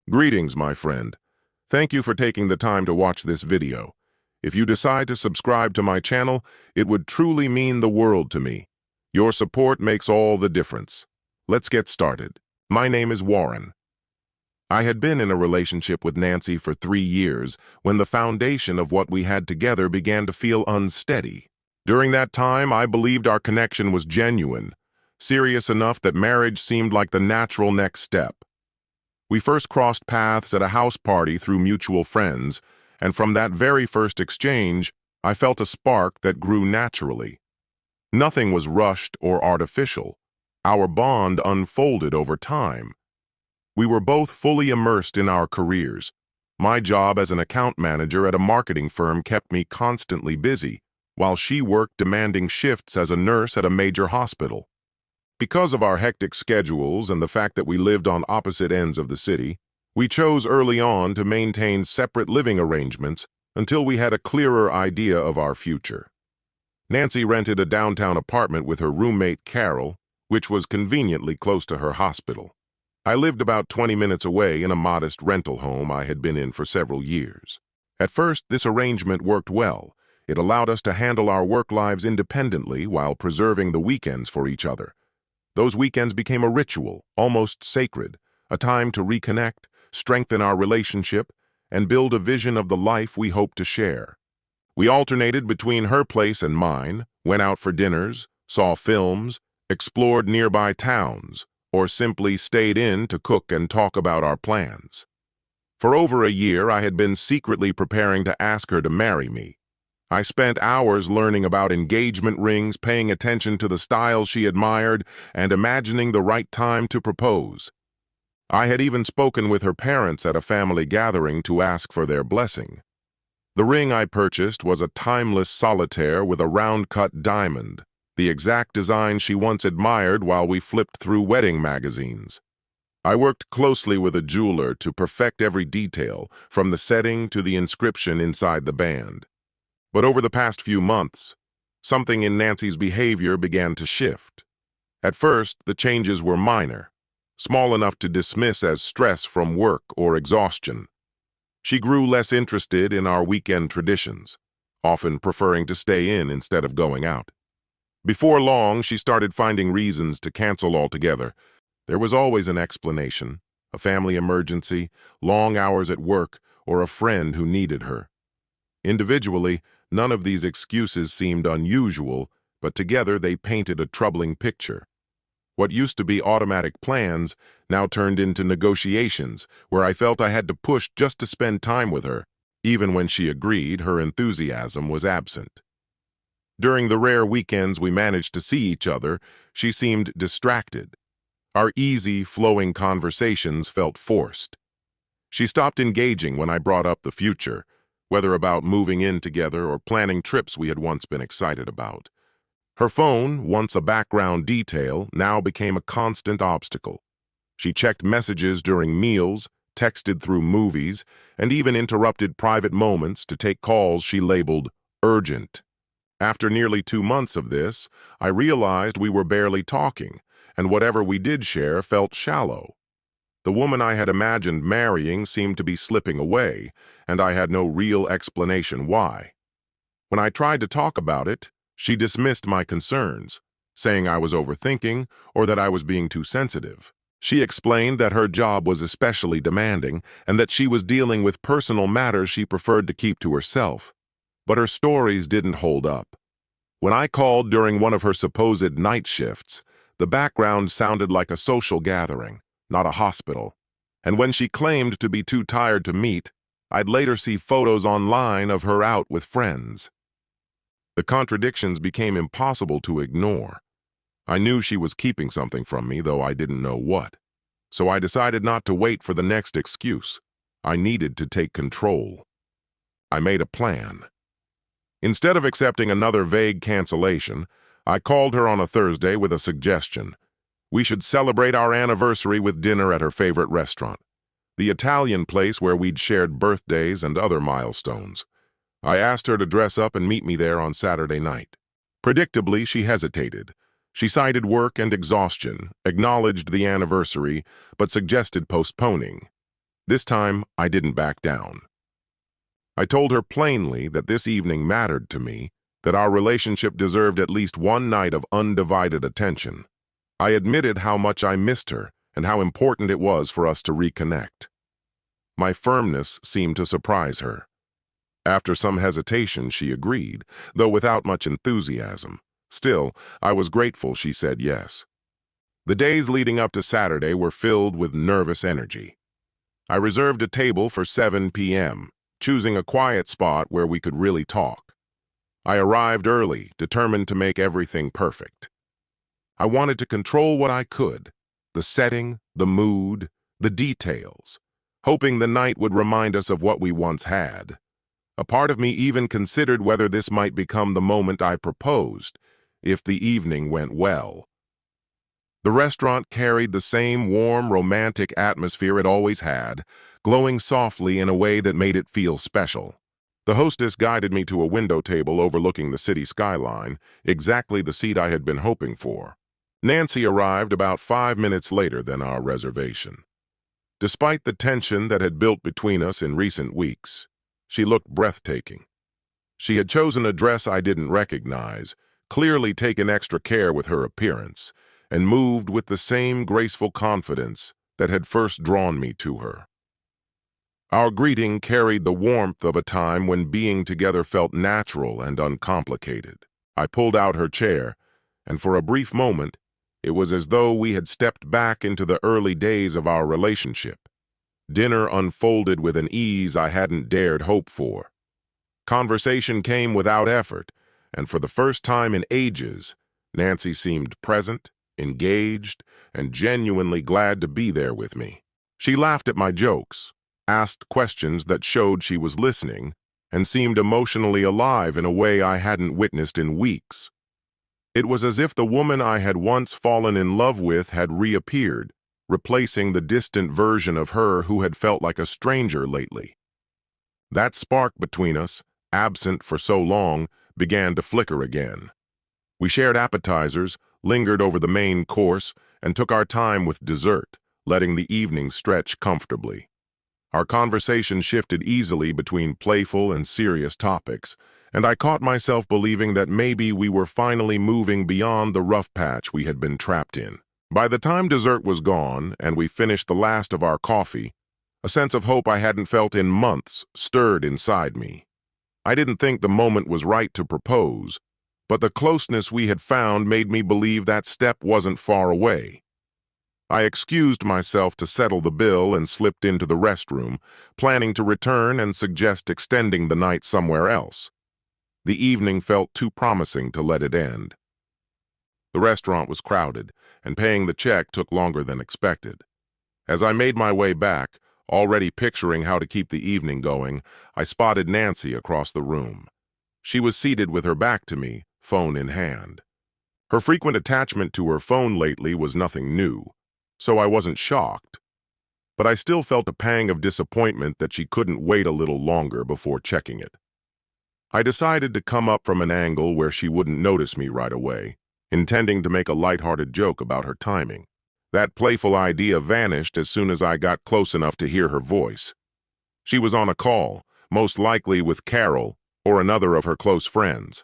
Greetings, my friend. Thank you for taking the time to watch this video. If you decide to subscribe to my channel, it would truly mean the world to me. Your support makes all the difference. Let's get started. My name is Warren. I had been in a relationship with Nancy for 3 years when the foundation of what we had together began to feel unsteady. During that time, I believed our connection was genuine, serious enough that marriage seemed like the natural next step. We first crossed paths at a house party through mutual friends, and from that very first exchange, I felt a spark that grew naturally. Nothing was rushed or artificial. Our bond unfolded over time. We were both fully immersed in our careers. My job as an account manager at a marketing firm kept me constantly busy, while she worked demanding shifts as a nurse at a major hospital. Because of our hectic schedules and the fact that we lived on opposite ends of the city, we chose early on to maintain separate living arrangements until we had a clearer idea of our future. Nancy rented a downtown apartment with her roommate Carol, which was conveniently close to her hospital. I lived about 20 minutes away in a modest rental home I had been in for several years. At first, this arrangement worked well. It allowed us to handle our work lives independently while preserving the weekends for each other. Those weekends became a ritual, almost sacred, a time to reconnect, strengthen our relationship, and build a vision of the life we hoped to share. We alternated between her place and mine, went out for dinners, saw films, explored nearby towns, or simply stayed in to cook and talk about our plans. For over a year, I had been secretly preparing to ask her to marry me. I spent hours learning about engagement rings, paying attention to the styles she admired, and imagining the right time to propose. I had even spoken with her parents at a family gathering to ask for their blessing. The ring I purchased was a timeless solitaire with a round-cut diamond, the exact design she once admired while we flipped through wedding magazines. I worked closely with a jeweler to perfect every detail, from the setting to the inscription inside the band. But over the past few months, something in Nancy's behavior began to shift. At first, the changes were minor, small enough to dismiss as stress from work or exhaustion. She grew less interested in our weekend traditions, often preferring to stay in instead of going out. Before long, she started finding reasons to cancel altogether. There was always an explanation, a family emergency, long hours at work, or a friend who needed her. Individually, none of these excuses seemed unusual, but together they painted a troubling picture. What used to be automatic plans now turned into negotiations, where I felt I had to push just to spend time with her. Even when she agreed, her enthusiasm was absent. During the rare weekends we managed to see each other, she seemed distracted. Our easy, flowing conversations felt forced. She stopped engaging when I brought up the future, whether about moving in together or planning trips we had once been excited about. Her phone, once a background detail, now became a constant obstacle. She checked messages during meals, texted through movies, and even interrupted private moments to take calls she labeled urgent. After nearly 2 months of this, I realized we were barely talking, and whatever we did share felt shallow. The woman I had imagined marrying seemed to be slipping away, and I had no real explanation why. When I tried to talk about it, she dismissed my concerns, saying I was overthinking or that I was being too sensitive. She explained that her job was especially demanding and that she was dealing with personal matters she preferred to keep to herself. But her stories didn't hold up. When I called during one of her supposed night shifts, the background sounded like a social gathering, not a hospital. And when she claimed to be too tired to meet, I'd later see photos online of her out with friends. The contradictions became impossible to ignore. I knew she was keeping something from me, though I didn't know what. So I decided not to wait for the next excuse. I needed to take control. I made a plan. Instead of accepting another vague cancellation, I called her on a Thursday with a suggestion. We should celebrate our anniversary with dinner at her favorite restaurant, the Italian place where we'd shared birthdays and other milestones. I asked her to dress up and meet me there on Saturday night. Predictably, she hesitated. She cited work and exhaustion, acknowledged the anniversary, but suggested postponing. This time, I didn't back down. I told her plainly that this evening mattered to me, that our relationship deserved at least one night of undivided attention. I admitted how much I missed her and how important it was for us to reconnect. My firmness seemed to surprise her. After some hesitation, she agreed, though without much enthusiasm. Still, I was grateful she said yes. The days leading up to Saturday were filled with nervous energy. I reserved a table for 7 p.m., choosing a quiet spot where we could really talk. I arrived early, determined to make everything perfect. I wanted to control what I could, the setting, the mood, the details, hoping the night would remind us of what we once had. A part of me even considered whether this might become the moment I proposed, if the evening went well. The restaurant carried the same warm, romantic atmosphere it always had, glowing softly in a way that made it feel special. The hostess guided me to a window table overlooking the city skyline, exactly the seat I had been hoping for. Nancy arrived about 5 minutes later than our reservation. Despite the tension that had built between us in recent weeks, she looked breathtaking. She had chosen a dress I didn't recognize, clearly taken extra care with her appearance, and moved with the same graceful confidence that had first drawn me to her. Our greeting carried the warmth of a time when being together felt natural and uncomplicated. I pulled out her chair, and for a brief moment, it was as though we had stepped back into the early days of our relationship. Dinner unfolded with an ease I hadn't dared hope for. Conversation came without effort, and for the first time in ages, Nancy seemed present, engaged, and genuinely glad to be there with me. She laughed at my jokes, asked questions that showed she was listening, and seemed emotionally alive in a way I hadn't witnessed in weeks. It was as if the woman I had once fallen in love with had reappeared, replacing the distant version of her who had felt like a stranger lately. That spark between us, absent for so long, began to flicker again. We shared appetizers, lingered over the main course, and took our time with dessert, letting the evening stretch comfortably. Our conversation shifted easily between playful and serious topics, and I caught myself believing that maybe we were finally moving beyond the rough patch we had been trapped in. By the time dessert was gone and we finished the last of our coffee, a sense of hope I hadn't felt in months stirred inside me. I didn't think the moment was right to propose, but the closeness we had found made me believe that step wasn't far away. I excused myself to settle the bill and slipped into the restroom, planning to return and suggest extending the night somewhere else. The evening felt too promising to let it end. The restaurant was crowded, and paying the check took longer than expected. As I made my way back, already picturing how to keep the evening going, I spotted Nancy across the room. She was seated with her back to me, phone in hand. Her frequent attachment to her phone lately was nothing new, so I wasn't shocked. But I still felt a pang of disappointment that she couldn't wait a little longer before checking it. I decided to come up from an angle where she wouldn't notice me right away, intending to make a lighthearted joke about her timing. That playful idea vanished as soon as I got close enough to hear her voice. She was on a call, most likely with Carol or another of her close friends.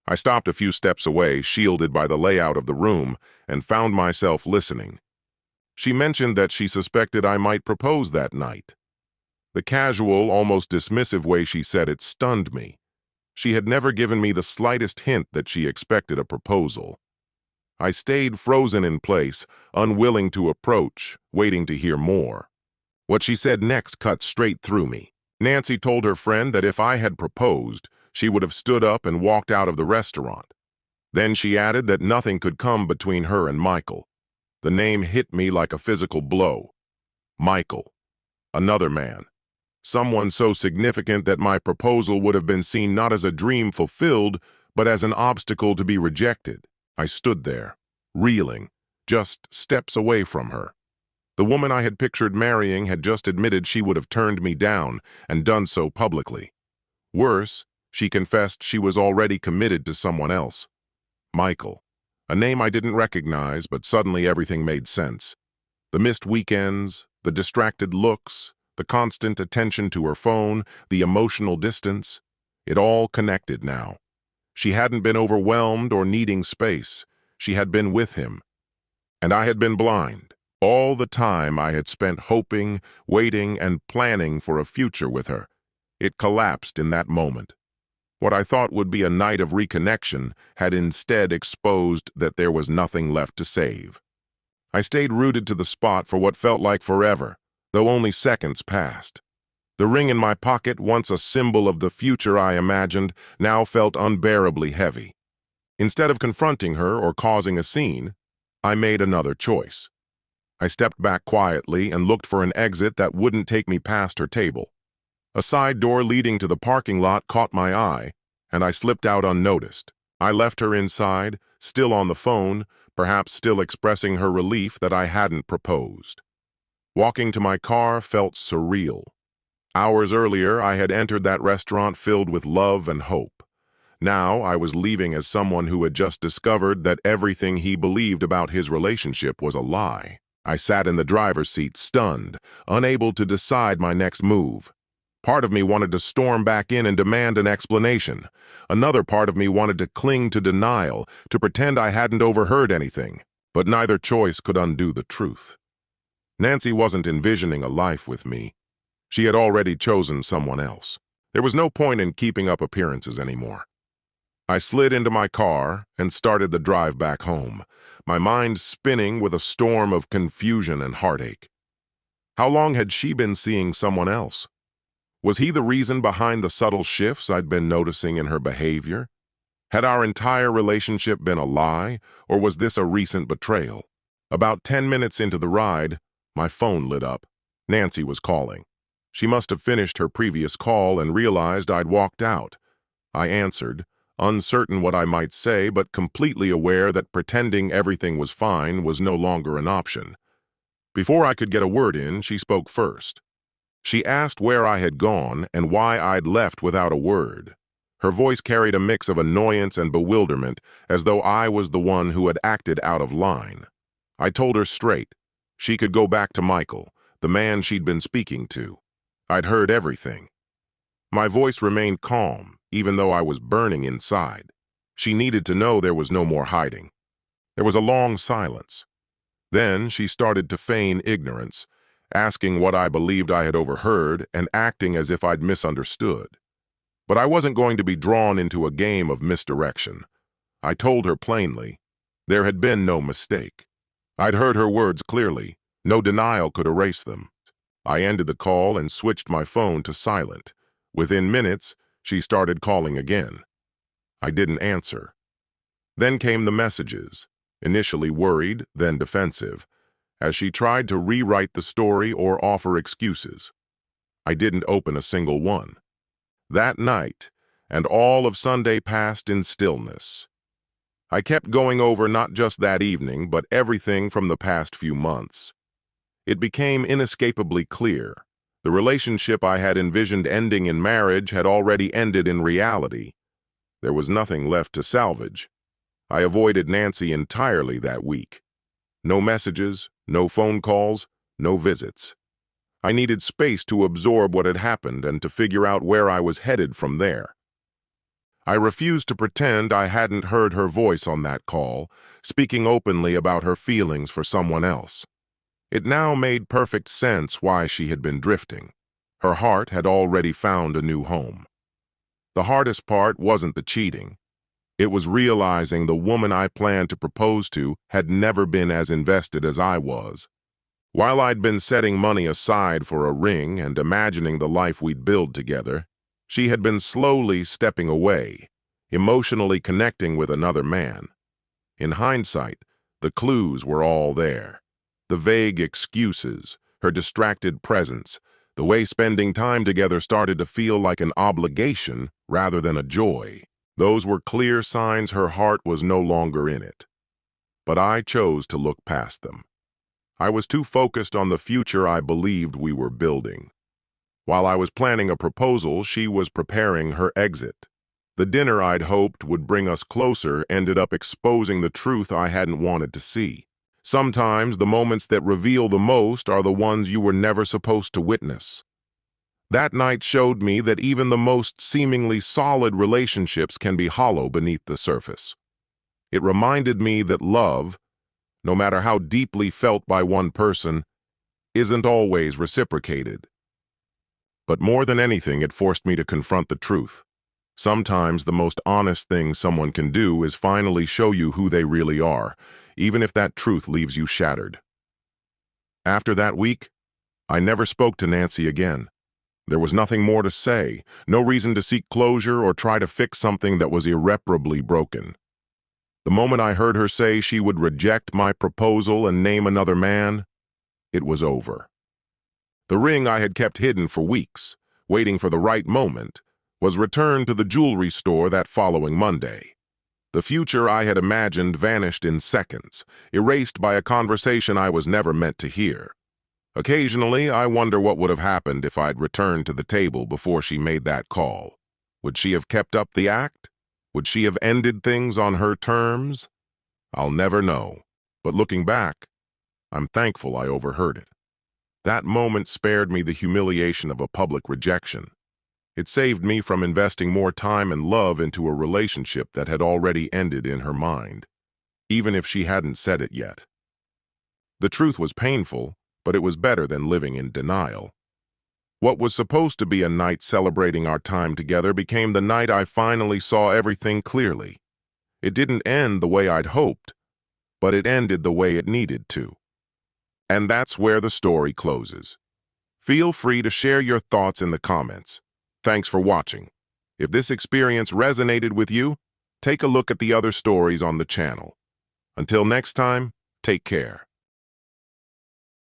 I stopped a few steps away, shielded by the layout of the room, and found myself listening. She mentioned that she suspected I might propose that night. The casual, almost dismissive way she said it stunned me. She had never given me the slightest hint that she expected a proposal. I stayed frozen in place, unwilling to approach, waiting to hear more. What she said next cut straight through me. Nancy told her friend that if I had proposed, she would have stood up and walked out of the restaurant. Then she added that nothing could come between her and Michael. The name hit me like a physical blow. Michael. Another man. Someone so significant that my proposal would have been seen not as a dream fulfilled, but as an obstacle to be rejected. I stood there, reeling, just steps away from her. The woman I had pictured marrying had just admitted she would have turned me down, and done so publicly. Worse, she confessed she was already committed to someone else. Michael. A name I didn't recognize, but suddenly everything made sense. The missed weekends, the distracted looks, The constant attention to her phone, the emotional distance, it all connected now. She hadn't been overwhelmed or needing space. She had been with him. And I had been blind. All the time I had spent hoping, waiting, and planning for a future with her. It collapsed in that moment. What I thought would be a night of reconnection had instead exposed that there was nothing left to save. I stayed rooted to the spot for what felt like forever, though only seconds passed. The ring in my pocket, once a symbol of the future I imagined, now felt unbearably heavy. Instead of confronting her or causing a scene, I made another choice. I stepped back quietly and looked for an exit that wouldn't take me past her table. A side door leading to the parking lot caught my eye, and I slipped out unnoticed. I left her inside, still on the phone, perhaps still expressing her relief that I hadn't proposed. Walking to my car felt surreal. Hours earlier, I had entered that restaurant filled with love and hope. Now, I was leaving as someone who had just discovered that everything he believed about his relationship was a lie. I sat in the driver's seat, stunned, unable to decide my next move. Part of me wanted to storm back in and demand an explanation. Another part of me wanted to cling to denial, to pretend I hadn't overheard anything. But neither choice could undo the truth. Nancy wasn't envisioning a life with me. She had already chosen someone else. There was no point in keeping up appearances anymore. I slid into my car and started the drive back home, my mind spinning with a storm of confusion and heartache. How long had she been seeing someone else? Was he the reason behind the subtle shifts I'd been noticing in her behavior? Had our entire relationship been a lie, or was this a recent betrayal? About 10 minutes into the ride, my phone lit up. Nancy was calling. She must have finished her previous call and realized I'd walked out. I answered, uncertain what I might say, but completely aware that pretending everything was fine was no longer an option. Before I could get a word in, she spoke first. She asked where I had gone and why I'd left without a word. Her voice carried a mix of annoyance and bewilderment, as though I was the one who had acted out of line. I told her straight. She could go back to Michael, the man she'd been speaking to. I'd heard everything. My voice remained calm, even though I was burning inside. She needed to know there was no more hiding. There was a long silence. Then she started to feign ignorance, asking what I believed I had overheard and acting as if I'd misunderstood. But I wasn't going to be drawn into a game of misdirection. I told her plainly. There had been no mistake. I'd heard her words clearly. No denial could erase them. I ended the call and switched my phone to silent. Within minutes, she started calling again. I didn't answer. Then came the messages, initially worried, then defensive, as she tried to rewrite the story or offer excuses. I didn't open a single one. That night, and all of Sunday passed in stillness. I kept going over not just that evening, but everything from the past few months. It became inescapably clear. The relationship I had envisioned ending in marriage had already ended in reality. There was nothing left to salvage. I avoided Nancy entirely that week. No messages, no phone calls, no visits. I needed space to absorb what had happened and to figure out where I was headed from there. I refused to pretend I hadn't heard her voice on that call, speaking openly about her feelings for someone else. It now made perfect sense why she had been drifting. Her heart had already found a new home. The hardest part wasn't the cheating. It was realizing the woman I planned to propose to had never been as invested as I was. While I'd been setting money aside for a ring and imagining the life we'd build together, she had been slowly stepping away, emotionally connecting with another man. In hindsight, the clues were all there. The vague excuses, her distracted presence, the way spending time together started to feel like an obligation rather than a joy. Those were clear signs her heart was no longer in it. But I chose to look past them. I was too focused on the future I believed we were building. While I was planning a proposal, she was preparing her exit. The dinner I'd hoped would bring us closer ended up exposing the truth I hadn't wanted to see. Sometimes the moments that reveal the most are the ones you were never supposed to witness. That night showed me that even the most seemingly solid relationships can be hollow beneath the surface. It reminded me that love, no matter how deeply felt by one person, isn't always reciprocated. But more than anything, it forced me to confront the truth. Sometimes the most honest thing someone can do is finally show you who they really are, even if that truth leaves you shattered. After that week, I never spoke to Nancy again. There was nothing more to say, no reason to seek closure or try to fix something that was irreparably broken. The moment I heard her say she would reject my proposal and name another man, it was over. The ring I had kept hidden for weeks, waiting for the right moment, was returned to the jewelry store that following Monday. The future I had imagined vanished in seconds, erased by a conversation I was never meant to hear. Occasionally, I wonder what would have happened if I'd returned to the table before she made that call. Would she have kept up the act? Would she have ended things on her terms? I'll never know, but looking back, I'm thankful I overheard it. That moment spared me the humiliation of a public rejection. It saved me from investing more time and love into a relationship that had already ended in her mind, even if she hadn't said it yet. The truth was painful, but it was better than living in denial. What was supposed to be a night celebrating our time together became the night I finally saw everything clearly. It didn't end the way I'd hoped, but it ended the way it needed to. And that's where the story closes. Feel free to share your thoughts in the comments. Thanks for watching. If this experience resonated with you, take a look at the other stories on the channel. Until next time, take care.